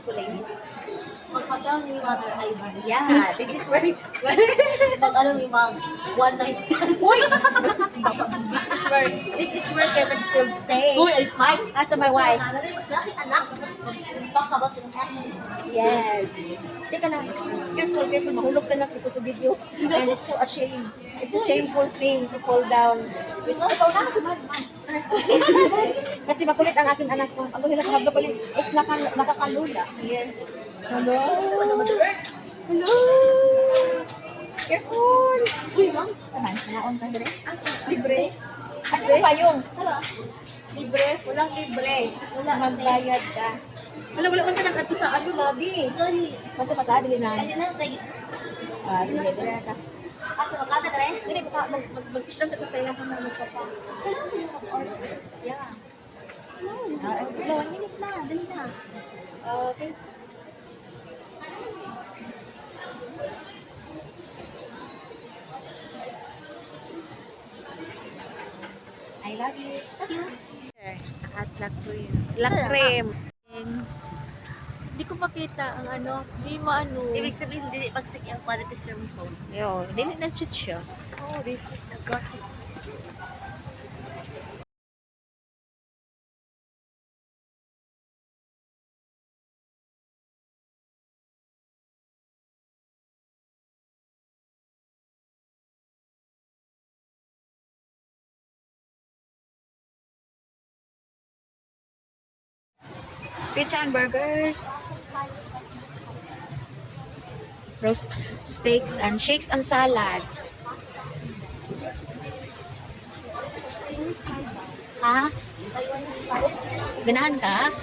ko, ladies. Mag-hotel ni Mother Ivan. Yeah, this is where mag-ano ni mag one night stand. Uy! This is where Kevin will stay. Uy! Mike, asa my wife? Dahil anak, tapos talk about sa ex. Yes. Teka lang. Careful, careful. Mahulog ka na dito sa video. And it's so ashamed. It's a shameful thing to fall down. Ikaw na kasi kasi makulit ang aking anak ko. Ang hirap na makulit. It's nakakalula. Here. Hello? Hello? Careful! Uy, ma'am. Taman, naon ka dire? Libre? Ano pa yung? Libre? Walang libre. Wala. Magbayad ka. Wala man ka nag-ato sa ano, lobby. Bato matadili na. Ay, na, tayo. Sige, dire ka. Sa makada ka rin? Hindi, mag-sit down sa ilahan na sa pa. Kailangan mo mag-order. Yeah. No, 1 minute na. Dali na. Okay. I love you. Love you. Nakatlak ko yun. Lakrem. Hindi ko makita ang ano. Hindi maano. Ibig sabihin, hindi pagsik yung quality sa phone. Yo, hindi na cheat siya. Oh, this is a gothic. Pizza and burgers. Roast steaks and shakes and salads. Ha? Ganahan ka?